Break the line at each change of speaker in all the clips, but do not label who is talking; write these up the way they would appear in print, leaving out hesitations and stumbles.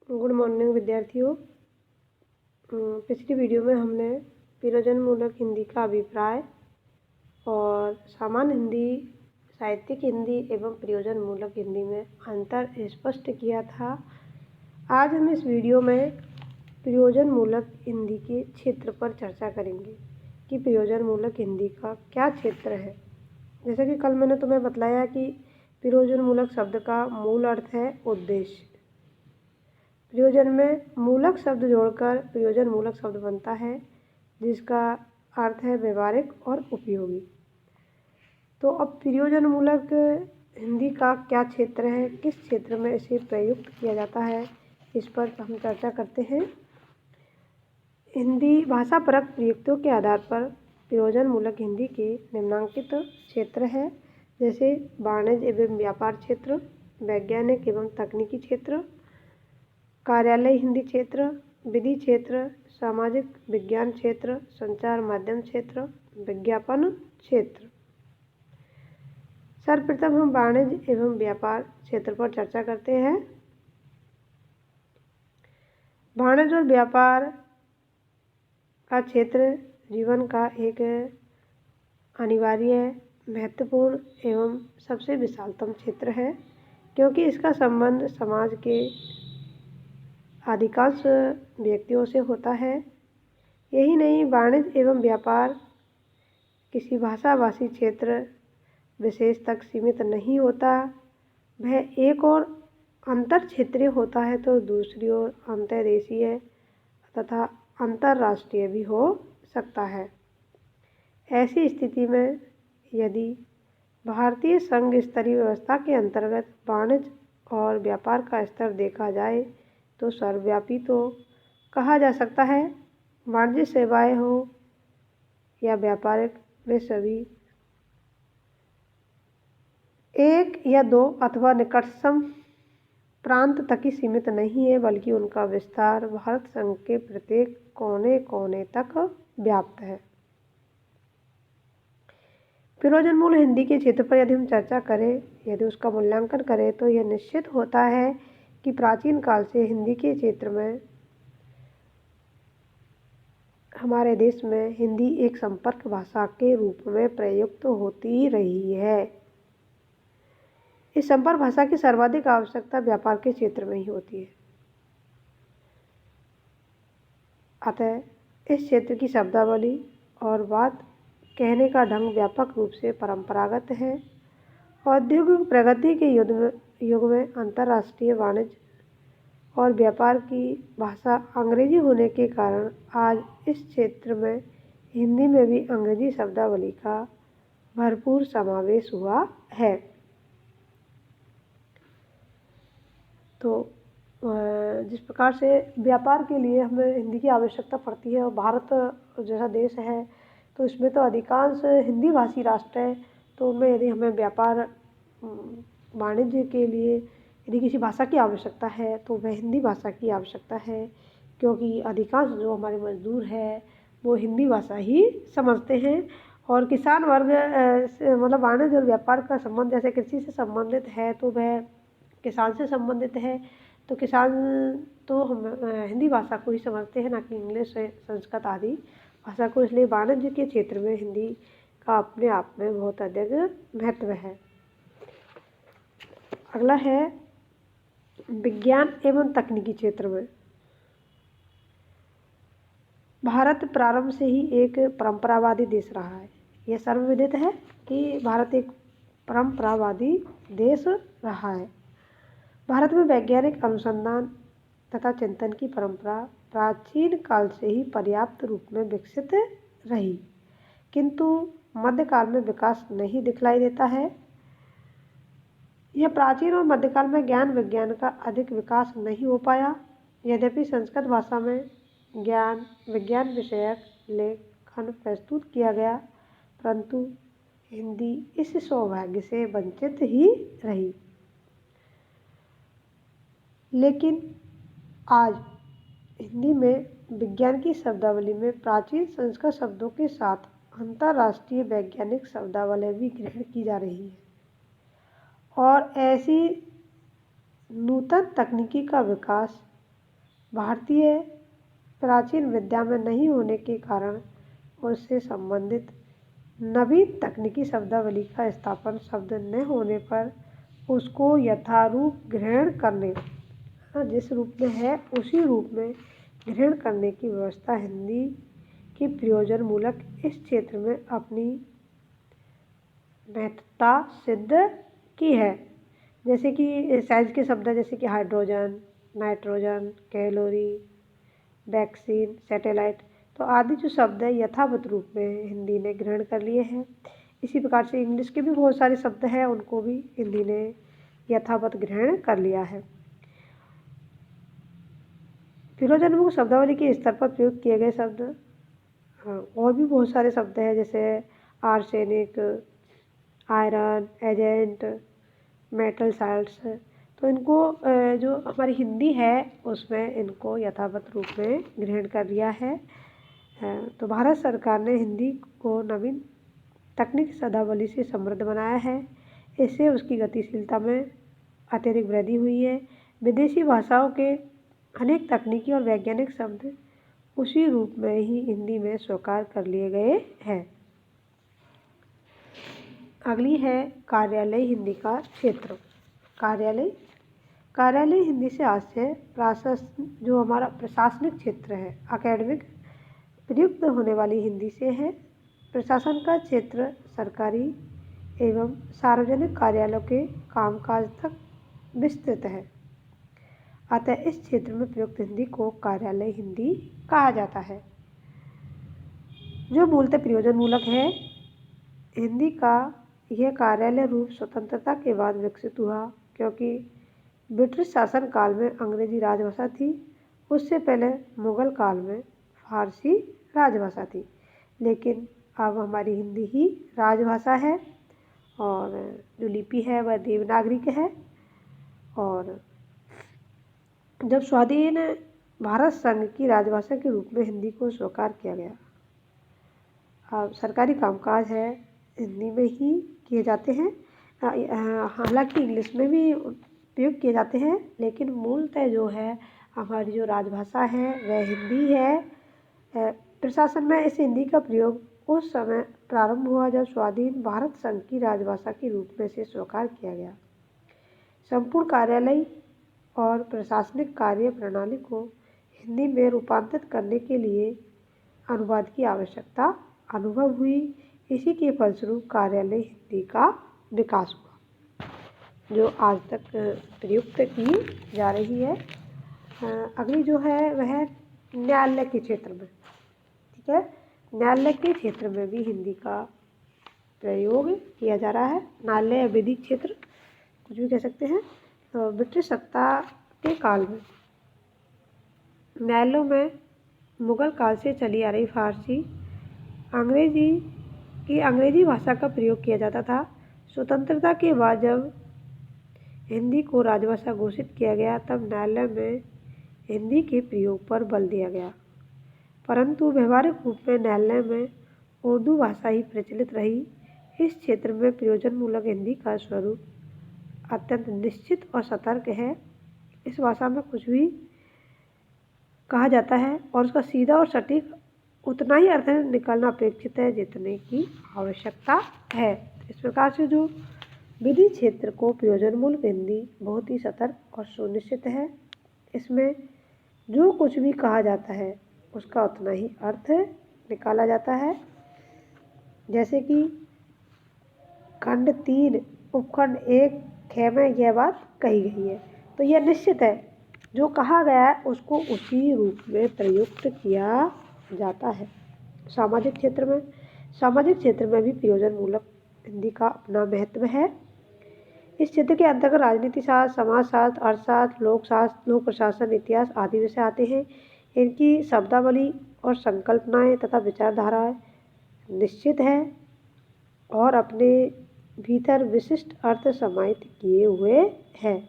Good morning विद्यार्थियों। पिछली video में हमने प्रयोजनमूलक हिंदी का अभिप्राय और सामान्य हिंदी, साहित्यिक हिंदी एवं प्रयोजनमूलक हिंदी में अंतर स्पष्ट किया था। आज हम इस वीडियो में प्रयोजनमूलक हिंदी के क्षेत्र पर चर्चा करेंगे कि प्रयोजनमूलक हिंदी का क्या क्षेत्र है। जैसा कि कल मैंने तुम्हें बतलाया कि प्रयोजनमूलक शब्द का मूल अर्थ है उद्देश्य। प्रयोजन में मूलक शब्द जोड़कर प्रयोजनमूलक शब्द बनता है, जिसका अर्थ है व्यवहारिक और उपयोगी। तो अब प्रयोजनमूलक हिंदी का क्या क्षेत्र है, किस क्षेत्र में इसे प्रयुक्त किया जाता है, इस पर हम चर्चा करते हैं। हिंदी भाषा परक प्रयुक्तियों के आधार पर प्रयोजनमूलक हिंदी के निम्नांकित क्षेत्र है, जैसे वाणिज्य एवं व्यापार क्षेत्र, वैज्ञानिक एवं तकनीकी क्षेत्र, कार्यालय हिंदी क्षेत्र, विधि क्षेत्र, सामाजिक विज्ञान क्षेत्र, संचार माध्यम क्षेत्र, विज्ञापन क्षेत्र। सर्वप्रथम हम वाणिज्य एवं व्यापार क्षेत्र पर चर्चा करते हैं। वाणिज्य और व्यापार का क्षेत्र जीवन का एक अनिवार्य, महत्वपूर्ण एवं सबसे विशालतम क्षेत्र है, क्योंकि इसका संबंध समाज के अधिकांश व्यक्तियों से होता है। यही नहीं, वाणिज्य एवं व्यापार किसी भाषाभाषी क्षेत्र विशेष तक सीमित नहीं होता। वह एक ओर अंतर क्षेत्रीय होता है तो दूसरी ओर अंतर्देशीय तथा अंतर्राष्ट्रीय भी हो सकता है। ऐसी स्थिति में यदि भारतीय संघ स्तरीय व्यवस्था के अंतर्गत वाणिज्य और व्यापार का स्तर देखा जाए तो सर्वव्यापी तो कहा जा सकता है। वाणिज्य सेवाएं हो या व्यापारिक, वे सभी एक या दो अथवा निकटतम प्रांत तक ही सीमित नहीं है, बल्कि उनका विस्तार भारत संघ के प्रत्येक कोने कोने तक व्याप्त है। प्रयोजनमूल हिंदी के क्षेत्र पर यदि हम चर्चा करें, यदि उसका मूल्यांकन करें, तो यह निश्चित होता है कि प्राचीन काल से हिंदी के क्षेत्र में हमारे देश में हिंदी एक संपर्क भाषा के रूप में प्रयुक्त होती रही है। इस संपर्क भाषा की सर्वाधिक आवश्यकता व्यापार के क्षेत्र में ही होती है। अतः इस क्षेत्र की शब्दावली और बात कहने का ढंग व्यापक रूप से परंपरागत है। औद्योगिक प्रगति के युग में अंतर्राष्ट्रीय वाणिज्य और व्यापार की भाषा अंग्रेजी होने के कारण आज इस क्षेत्र में हिंदी में भी अंग्रेजी शब्दावली का भरपूर समावेश हुआ है। तो जिस प्रकार से व्यापार के लिए हमें हिंदी की आवश्यकता पड़ती है, और भारत जैसा देश है तो इसमें तो अधिकांश हिंदी भाषी राष्ट्र है, तो उनमें यदि हमें व्यापार वाणिज्य के लिए यदि किसी भाषा की आवश्यकता है तो वह हिंदी भाषा की आवश्यकता है, क्योंकि अधिकांश जो हमारे मजदूर हैं वो हिंदी भाषा ही समझते हैं। और किसान वर्ग मतलब वाणिज्य और व्यापार का संबंध जैसे कृषि से संबंधित है तो वह किसान से संबंधित है, तो किसान तो हम हिंदी भाषा को ही समझते हैं, ना कि इंग्लिश संस्कृत आदि भाषा को। इसलिए वाणिज्य के क्षेत्र में हिंदी का अपने आप में बहुत अधिक महत्व है। अगला है विज्ञान एवं तकनीकी क्षेत्र में। भारत प्रारंभ से ही एक परंपरावादी देश रहा है। यह सर्वविदित है कि भारत एक परंपरावादी देश रहा है। भारत में वैज्ञानिक अनुसंधान तथा चिंतन की परंपरा प्राचीन काल से ही पर्याप्त रूप में विकसित रही, किंतु मध्यकाल में विकास नहीं दिखलाई देता है। यह प्राचीन और मध्यकाल में ज्ञान विज्ञान का अधिक विकास नहीं हो पाया। यद्यपि संस्कृत भाषा में ज्ञान विज्ञान विषयक लेखन प्रस्तुत किया गया, परंतु हिंदी इस सौभाग्य से वंचित ही रही। लेकिन आज हिंदी में विज्ञान की शब्दावली में प्राचीन संस्कृत शब्दों के साथ अंतर्राष्ट्रीय वैज्ञानिक शब्दावली भी ग्रहण की जा रही है, और ऐसी नूतन तकनीकी का विकास भारतीय प्राचीन विद्या में नहीं होने के कारण उससे संबंधित नवीन तकनीकी शब्दावली का स्थापन शब्द न होने पर उसको यथारूप ग्रहण करने, जिस रूप में है उसी रूप में ग्रहण करने की व्यवस्था हिंदी की प्रयोजन मूलक इस क्षेत्र में अपनी महत्ता सिद्ध की है। जैसे कि साइंस के शब्द जैसे कि hydrogen, nitrogen, calorie, vaccine, satellite, तो आदि जो शब्द है यथावत रूप में हिंदी ने ग्रहण कर लिए हैं। इसी प्रकार से इंग्लिश के भी बहुत सारे शब्द हैं, उनको भी हिंदी ने यथावत ग्रहण कर लिया है। प्रयोजनमुख शब्दावली के स्तर पर प्रयोग किए गए शब्द और भी बहुत सारे शब्द हैं, जैसे arsenic, iron, agent, metal salts, तो इनको जो हमारी हिंदी है उसमें इनको यथावत रूप में ग्रहण कर लिया है। तो भारत सरकार ने हिंदी को नवीन तकनीक शब्दावली से समृद्ध बनाया है। इससे उसकी गतिशीलता में अत्यधिक वृद्धि हुई है। विदेशी भाषाओं के अनेक तकनीकी और वैज्ञानिक शब्द उसी रूप में ही हिंदी में स्वीकार कर लिए गए हैं। अगली है कार्यालय हिंदी का क्षेत्र। कार्यालय हिंदी से आज से जो हमारा प्रशासनिक क्षेत्र है, अकेडमिक प्रयुक्त होने वाली हिंदी से है। प्रशासन का क्षेत्र सरकारी एवं सार्वजनिक कार्यालयों के कामकाज तक विस्तृत है। अतः इस क्षेत्र में प्रयुक्त हिंदी को कार्यालय हिंदी कहा जाता है, जो मूलतः प्रयोजन मूलक है। हिंदी का यह कार्यालय रूप स्वतंत्रता के बाद विकसित हुआ, क्योंकि ब्रिटिश शासन काल में अंग्रेजी राजभाषा थी। उससे पहले मुगल काल में फारसी राजभाषा थी, लेकिन अब हमारी हिंदी ही राजभाषा है और जो लिपि है वह देवनागरी है। और जब स्वाधीन भारत संघ की राजभाषा के रूप में हिंदी को स्वीकार किया गया, अब सरकारी कामकाज है हिंदी में ही किए जाते हैं। हालांकि इंग्लिश में भी प्रयोग किए जाते हैं, लेकिन मूलतः जो है हमारी जो राजभाषा है वह हिंदी है। प्रशासन में इस हिंदी का प्रयोग उस समय प्रारंभ हुआ जब स्वाधीन भारत संघ की राजभाषा के रूप में इसे स्वीकार किया गया। संपूर्ण कार्यालय और प्रशासनिक कार्य प्रणाली को हिंदी में रूपांतरित करने के लिए अनुवाद की आवश्यकता अनुभव हुई। इसी के फलस्वरूप कार्यालय हिंदी का विकास हुआ, जो आज तक प्रयुक्त की जा रही है। अगली जो है वह न्यायालय के क्षेत्र में, ठीक है। न्यायालय के क्षेत्र में भी हिंदी का प्रयोग किया जा रहा है। न्यायालय विधिक क्षेत्र कुछ भी कह सकते हैं। तो ब्रिटिश सत्ता के काल में न्यायालयों में मुगल काल से चली आ रही फारसी अंग्रेजी भाषा का प्रयोग किया जाता था। स्वतंत्रता के बाद जब हिंदी को राजभाषा घोषित किया गया, तब न्यायालय में हिंदी के प्रयोग पर बल दिया गया, परंतु व्यवहारिक रूप में न्यायालय में उर्दू भाषा ही प्रचलित रही। इस क्षेत्र में प्रयोजनमूलक हिंदी का स्वरूप अत्यंत निश्चित और सतर्क है। इस भाषा में कुछ भी कहा जाता है और उसका सीधा और सटीक उतना ही अर्थ निकलना अपेक्षित है जितने की आवश्यकता है। इस प्रकार से जो विधि क्षेत्र को प्रयोजनमूलक हिंदी बहुत ही सतर्क और सुनिश्चित है। इसमें जो कुछ भी कहा जाता है उसका उतना ही अर्थ निकाला जाता है। जैसे कि खंड 3 उपखंड 1 ख में यह बात कही गई है, तो यह निश्चित है जो कहा गया है उसको उसी रूप में प्रयुक्त किया जाता है। सामाजिक क्षेत्र में भी प्रयोजनमूलक हिंदी का अपना महत्व है। इस क्षेत्र के अंतर्गत राजनीति शास्त्र, समाजशास्त्र, अर्थशास्त्र, लोकशास्त्र, लोक प्रशासन, इतिहास आदि विषय आते हैं। इनकी शब्दावली और संकल्पनाएं तथा विचारधाराएं निश्चित है और अपने भीतर विशिष्ट अर्थ समाहित किए हुए हैं।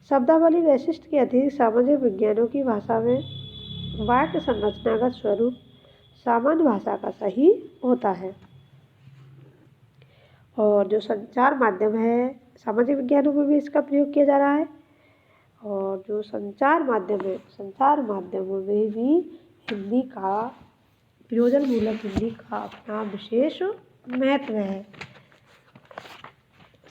शब्दावली वैशिष्ट के अतिरिक्त सामाजिक विज्ञानों की भाषा में वाक्य संरचनागत स्वरूप सामान्य भाषा का सही होता है। और जो संचार माध्यम है, सामाजिक विज्ञानों में भी इसका प्रयोग किया जा रहा है। और जो संचार माध्यम है, संचार माध्यमों में भी हिंदी का, प्रयोजनमूलक हिंदी का अपना विशेष महत्व है।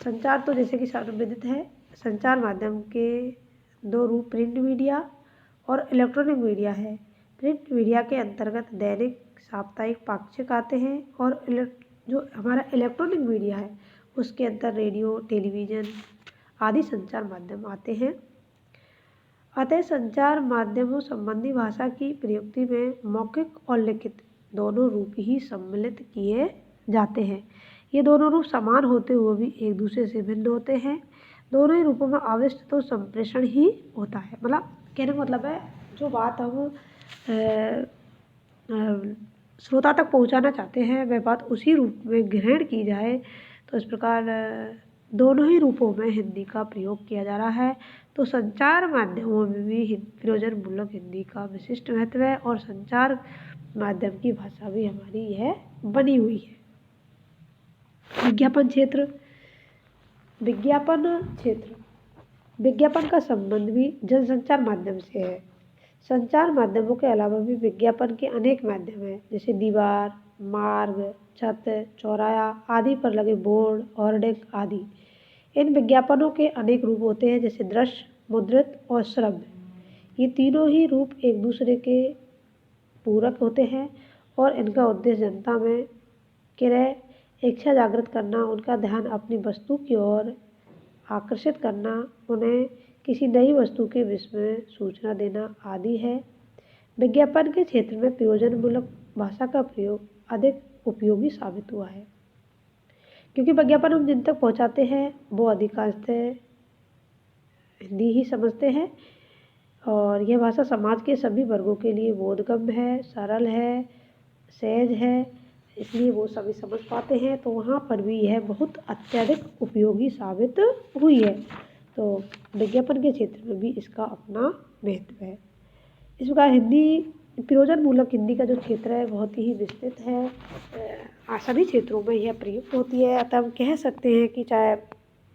संचार तो जैसे कि सर्वविदित है, संचार माध्यम के दो रूप प्रिंट मीडिया और इलेक्ट्रॉनिक मीडिया है। प्रिंट मीडिया के अंतर्गत दैनिक, साप्ताहिक, पाक्षिक आते हैं और जो हमारा इलेक्ट्रॉनिक मीडिया है उसके अंदर रेडियो, टेलीविज़न आदि संचार माध्यम आते हैं। अतः संचार माध्यमों संबंधी भाषा की प्रयुक्ति में मौखिक और लिखित दोनों रूप ही सम्मिलित किए जाते हैं। ये दोनों रूप समान होते हुए भी एक दूसरे से भिन्न होते हैं। दोनों ही रूपों में आवश्यक तो संप्रेषण ही होता है। मतलब कहने का मतलब है, जो बात हम श्रोता तक पहुंचाना चाहते हैं वह बात उसी रूप में ग्रहण की जाए। तो इस प्रकार दोनों ही रूपों में हिंदी का प्रयोग किया जा रहा है। तो संचार माध्यमों में भी प्रयोजनमूलक हिंदी का विशिष्ट महत्व है और संचार माध्यम की भाषा भी हमारी यह बनी हुई है। विज्ञापन क्षेत्र, विज्ञापन का संबंध भी जनसंचार माध्यम से है। संचार माध्यमों के अलावा भी विज्ञापन के अनेक माध्यम हैं, जैसे दीवार, मार्ग, छत, चौराहा आदि पर लगे बोर्ड, होर्डिंग आदि। इन विज्ञापनों के अनेक रूप होते हैं, जैसे दृश्य, मुद्रित और श्रव्य। ये तीनों ही रूप एक दूसरे के पूरक होते हैं और इनका उद्देश्य जनता में क्रय इच्छा जागृत करना, उनका ध्यान अपनी वस्तु की ओर आकर्षित करना, उन्हें किसी नई वस्तु के विषय में सूचना देना आदि है। विज्ञापन के क्षेत्र में प्रयोजनमूलक भाषा का प्रयोग अधिक उपयोगी साबित हुआ है, क्योंकि विज्ञापन हम जिन तक पहुंचाते हैं वो अधिकांशतः हिंदी ही समझते हैं और यह भाषा समाज के सभी वर्गों के लिए बोधगम्य है, सरल है, सहज है, इसलिए वो सभी समझ पाते हैं। तो वहाँ पर भी यह बहुत अत्यधिक उपयोगी साबित हुई है। तो विज्ञापन के क्षेत्र में भी इसका अपना महत्व है। इस प्रकार हिंदी, प्रयोजनमूलक हिंदी का जो क्षेत्र है बहुत ही विस्तृत है। सभी क्षेत्रों में यह प्रयुक्त होती है। अतः हम कह सकते हैं कि चाहे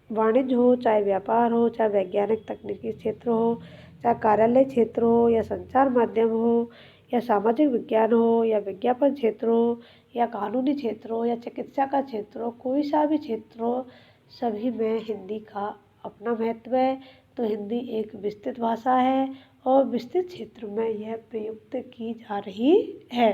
वाणिज्य हो, चाहे व्यापार हो, चाहे वैज्ञानिक तकनीकी क्षेत्र हो, चाहे कार्यालय क्षेत्र हो या संचार माध्यम हो या सामाजिक विज्ञान हो या विज्ञापन क्षेत्र हो या कानूनी क्षेत्र हो या चिकित्सा का क्षेत्र हो, कोई सा भी क्षेत्र हो, सभी में हिंदी का अपना महत्व है। तो हिंदी एक विस्तृत भाषा है और विस्तृत क्षेत्र में यह प्रयुक्त की जा रही है।